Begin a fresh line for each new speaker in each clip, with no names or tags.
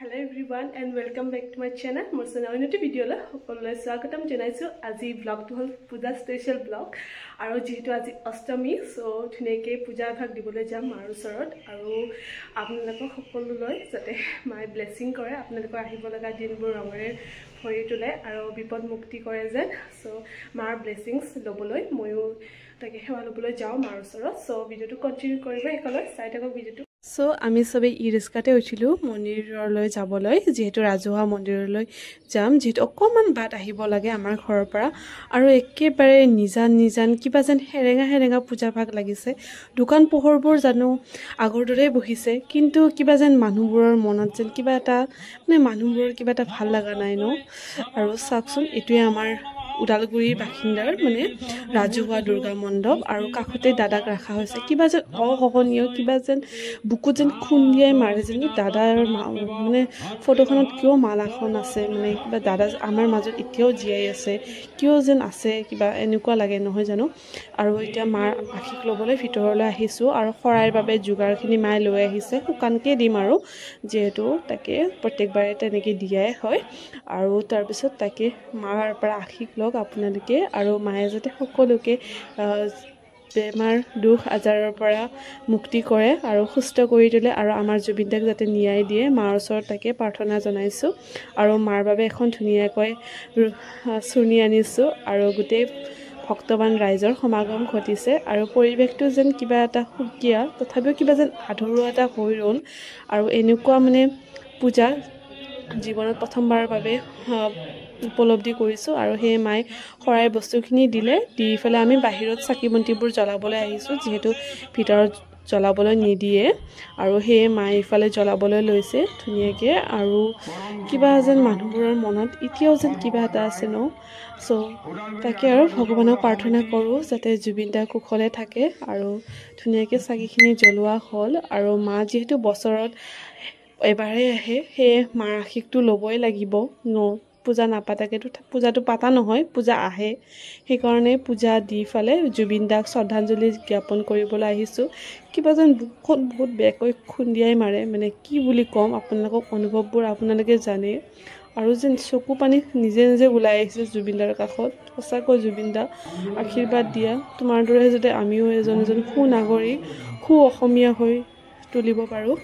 Hello everyone and welcome back to my channel. More another video la hokolole swagatam janaisu. Aji vlog to hol puja special vlog. Aro jehetu aji Ashtami so thuneke puja bhag dibole jam maru sorot aro apnalok hokololoi jate my blessing kore apnalok ahibo laga dinbur rongere phori tule aro bipod mukti kore jen so mar blessings loboloi moyo take hewa loboloi jao maru sorot so video to continue koriba ekoloi side ako video to So আমি সবে ইরিস্কাতে উঠিলো মন্দিৰলৈ যাবলৈ যেহেতু ৰাজহুৱা মন্দিৰলৈ যাম যেহেতু অকমান বাট আহিব লাগে আমাৰ ঘৰৰ পৰা আৰু একেবাৰে নিজান কিবা যেন হেৰেঙা পূজা ভাগ লাগিছে দোকান পোহৰবোৰ জানো আগৰ দৰে বহিছে কিন্তু কিবা যেন মানুহবোৰৰ মনত যেন কিবা এটা মানে মানুহবোৰৰ কিবা এটা ভাল লাগা নাই ন আৰু চাকচোন এটোৱে আমাৰ উদালগুৰিৰ বাসিন্দাৰ মানে ৰাজহুৱা দুৰ্গা মণ্ডপ আৰু কাখতে দাদাক ৰাখা হৈছে কিবা যেন অহহনীয় কিবা যেন বুকু যেন খুন্দিয়াই মাৰে যেন দাদাৰ মানে ফটোখনত কিয় মালাখন আছে মানে কিবা দাদা আমাৰ মাজত এতিয়াও জীয়াই আছে কিয় যেন আছে কিবা এনেকুৱা লাগে নহয় জানো আৰু এতিয়া মাৰ আশীষ ল'বলৈ ভিতৰলৈ আহিছো আৰু খৰাইৰ বাবে যোগাৰখিনি মাই লৈ আহিছে শুকানকে দিম আৰু যেহেতু তাকে প্ৰত্যেকবাৰে তেনেকৈ দিয়াই হয় আৰু তাৰ পিছত তাকে মাৰ পৰা আশীষ আপোনালোকে আৰু মায়ে যাতে সকলোকে বেমাৰ দুখ আজাৰৰ পৰা মুক্তি কৰে আৰু সুস্থ কৰি তোলে আৰু আমাৰ জুবিনদাক যাতে ন্যায় দিয়ে মাৰ ওচৰত তাকে প্ৰাৰ্থনা জনাইছো আৰু মাৰ বাবে এখন ধুনীয়াকৈ চুৰ্ণি আনিছো আৰু গোটেই ভক্তবান ৰাইজৰ সমাগম ঘটিছে আৰু পৰিৱেশটো যেন কিবা এটা সুকীয়া তথাপিও কিবা যেন আধৰুৱা এটা হৈ ৰ'ল আৰু এনেকুৱা মানে পূজা জীৱনত প্ৰথমবাৰৰ বাবে উপলব্ধি কৰিছো আৰু হে মাই খৰাই বস্তুখিনি দিলে দি ফেলে আমি বাহিৰত চাকি বন্তিবোৰ জ্বলাবলৈ আহিছো যেহেতু ভিতৰত জ্বলাবলৈ নিদিয়ে আৰু হে মাই ইফালে জ্বলাবলৈ লৈছে ধুনীয়াকৈ আৰু কিবা যেন মানুহবোৰৰ মনত এতিয়াও যেন কিবা এটা আছে ন সো তাকে আৰু ভগৱানক প্ৰাৰ্থনা কৰোঁ যাতে জুবিনদা কুশলে থাকে আৰু ধুনীয়াকৈ চাকিখিনি জ্বলোৱা হ'ল আৰু মা যেহেতু বছৰত এবাৰে আহে হে মাৰ আশীষটো ল'বই লাগিব ন পূজা নাপাতাকেতো পূজাটো পাতা নহয় পূজা আহে সেইকাৰণে পূজা দি ফালে জুবিনদাক শ্ৰদ্ধাঞ্জলি জ্ঞাপন কৰিবলৈ আহিছোঁ কিবা যেন বুকখন বহুত বেয়াকৈ খুন্দিয়াই মাৰে মানে কি বুলি ক'ম আপোনালোকক অনুভৱবোৰ আপোনালোকে জানে আৰু যেন চকু পানী নিজে ওলাই আহিছে জুবিনদাৰ কাষত সঁচাকৈ জুবিনদা আশীৰ্বাদ দিয়া তোমাৰ দৰে যাতে আমিও এজন সুনাগৰিক সু অসমীয়া হৈ তুলিব পাৰোঁ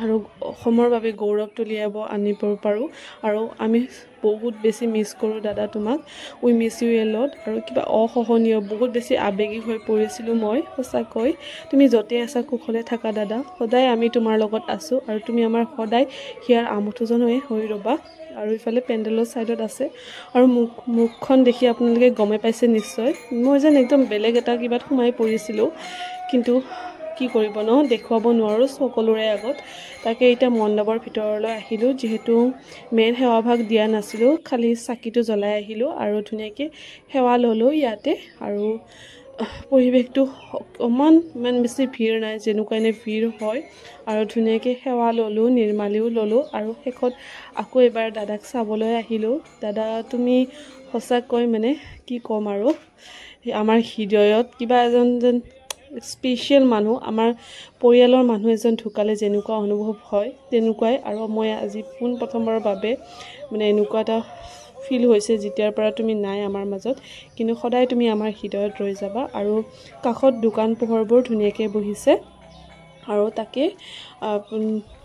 আৰু অসমৰ বাবে গৌৰৱ তুলিয়াব আনিব পাৰোঁ আৰু আমি বহুত বেছি মিছ কৰোঁ দাদা তোমাক উই মিছ ইউ এ লট আৰু কিবা অসহনীয় বহুত বেছি আৱেগিক হৈ পৰিছিলোঁ মই সঁচাকৈ তুমি য'তে আছা কুশলে থাকা দাদা সদায় আমি তোমাৰ লগত আছোঁ আৰু তুমি আমাৰ সদায় হিয়াৰ আমঠুজন হৈ ৰ'বা আৰু ইফালে পেণ্ডেলৰ ছাইডত আছে আৰু মুখখন দেখি আপোনালোকে গমে পাইছে নিশ্চয় মই যেন একদম বেলেগ এটা কিবাত সোমাই পৰিছিলোঁ কিন্তু কি কৰিব ন দেখুৱাব নোৱাৰোঁ সকলোৰে আগত তাকে এতিয়া মণ্ডপৰ ভিতৰলৈ আহিলোঁ যিহেতু মেইন সেৱাভাগ দিয়া নাছিলোঁ খালি চাকিটো জ্বলাই আহিলোঁ আৰু ধুনীয়াকৈ সেৱা ল'লোঁ ইয়াতে আৰু পৰিৱেশটো অকণমান ইমান বেছি ভিৰ নাই যেনেকুৱা এনে ভিৰ হয় আৰু ধুনীয়াকৈ সেৱা ল'লোঁ নিৰ্মালিও ল'লোঁ আৰু শেষত আকৌ এবাৰ দাদাক চাবলৈ আহিলোঁ দাদা তুমি সঁচাকৈ মানে কি ক'ম আৰু আমাৰ হৃদয়ত কিবা এজন যেন স্পেচিয়েল মানুহ আমাৰ পৰিয়ালৰ মানুহ এজন ঢুকালে যেনেকুৱা অনুভৱ হয় তেনেকুৱাই আৰু মই আজি প্ৰথমবাৰৰ বাবে মানে এনেকুৱা এটা ফিল হৈছে যেতিয়াৰ পৰা তুমি নাই আমাৰ মাজত কিন্তু সদায় তুমি আমাৰ হৃদয়ত ৰৈ যাবা আৰু কাষত দোকান পোহৰবোৰ ধুনীয়াকৈ বহিছে আৰু তাকে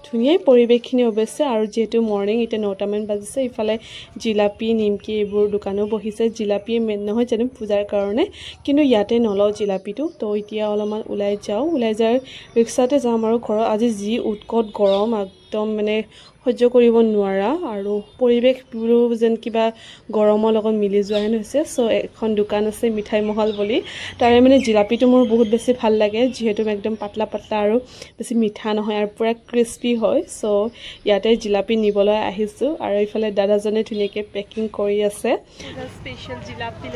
ধুনীয়াই পৰিৱেশখিনি অৱশ্যে আৰু যিহেতু মৰ্ণিং এতিয়া 9টামান বাজিছে ইফালে জিলাপি নিমকি এইবোৰ দোকানো বহিছে জিলাপি মেইন নহয় জানো পূজাৰ কাৰণে কিন্তু ইয়াতে নলওঁ জিলাপিটো তো এতিয়া অলপমান ওলাই যায় ৰিক্সাতে যাম আৰু ঘৰত আজি যি উৎকট গৰম একদম মানে সহ্য কৰিব নোৱাৰা আৰু পৰিৱেশবোৰো যেন কিবা গৰমৰ লগত মিলি যোৱা হেন হৈছে চ' এখন দোকান আছে মিঠাই মহল বুলি তাৰে মানে জিলাপিটো মোৰ বহুত বেছি ভাল লাগে যিহেতু একদম পাতলা আৰু বেছি মিঠা নহয় আৰু পুৰা ক্ৰিস্পি হয় চ' ইয়াতে জিলাপি নিবলৈ আহিছোঁ আৰু ইফালে দাদাজনে ধুনীয়াকৈ পেকিং কৰি আছে স্পেচিয়েল জিলাপি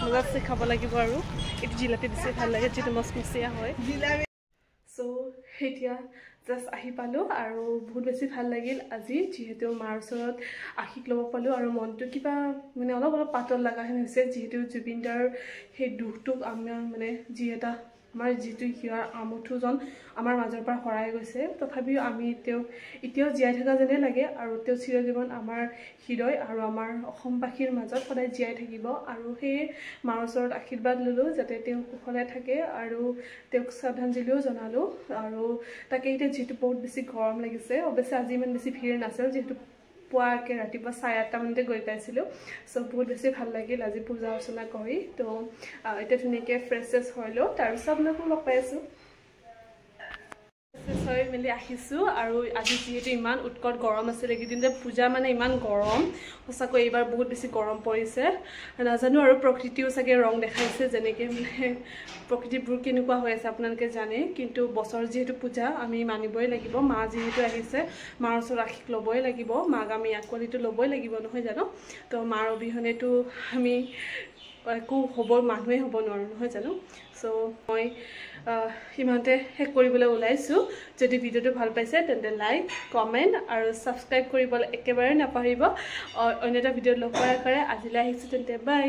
মজাছে খাব লাগিব আৰু এইটো জিলাপি বেছি ভাল লাগে যিটো মচমচীয়া হয় চ' এতিয়া জাষ্ট আহি পালোঁ আৰু বহুত বেছি ভাল লাগিল আজি যেহেতু মাৰ ওচৰত আশীষ ল'ব পালোঁ আৰু মনটো কিবা মানে অলপ পাতল লগা হেন হৈছে যিহেতু জুবিনদাৰ সেই দুখটোক আমাৰ মানে যি এটা আমাৰ যিটো হিয়াৰ আমঠুজন আমাৰ মাজৰ পৰা হৰাই গৈছে তথাপিও আমি এতিয়াও জীয়াই থকা যেনে লাগে আৰু তেওঁ চিৰজীৱন আমাৰ হৃদয় আৰু আমাৰ অসমবাসীৰ মাজত সদায় জীয়াই থাকিব আৰু সেই মাৰ ওচৰত আশীৰ্বাদ ল'লোঁ যাতে তেওঁ কুশলে থাকে আৰু তেওঁক শ্ৰদ্ধাঞ্জলিও জনালোঁ আৰু তাকে এতিয়া যিহেতু বহুত বেছি গৰম লাগিছে অৱশ্যে আজি ইমান বেছি ভিৰ নাছিল যিহেতু পুৱাকে ৰাতিপুৱা 8:30 মানতে গৈ পাইছিলোঁ চ' বহুত বেছি ভাল লাগিল আজি পূজা অৰ্চনা কৰি তো এতিয়া ধুনীয়াকৈ ফ্ৰেছ হৈ লওঁ তাৰপিছত আপোনালোকক লগ পাই আছোঁ হৈ মেলি আহিছোঁ আৰু আজি যিহেতু ইমান উৎকট গৰম আছিলে এইকেইদিন পূজা মানে ইমান গৰম সঁচাকৈ এইবাৰ বহুত বেছি গৰম পৰিছে নাজানো আৰু প্ৰকৃতিও চাগে ৰং দেখাইছে যেনেকৈ মানে প্ৰকৃতিবোৰ কেনেকুৱা হৈ আছে আপোনালোকে জানে কিন্তু বছৰ যিহেতু পূজা আমি মানিবই লাগিব মা যিহেতু আহিছে মাৰ ওচৰত আশীষ ল'বই লাগিব মাক আমি আঁকোৱালিটো ল'বই লাগিব নহয় জানো তো মাৰ অবিহনেতো আমি একো হ'ব মানুহে হ'ব নোৱাৰোঁ নহয় জানো চ' মই ইমানতে শেষ কৰিবলৈ ওলাইছোঁ যদি ভিডিঅ'টো ভাল পাইছে তেন্তে লাইক কমেণ্ট আৰু ছাবস্ক্ৰাইব কৰিবলৈ একেবাৰে নাপাহৰিব অন্য এটা ভিডিঅ'ত লগ কৰাৰ কাৰণে আজিলৈ আহিছোঁ তেন্তে বাই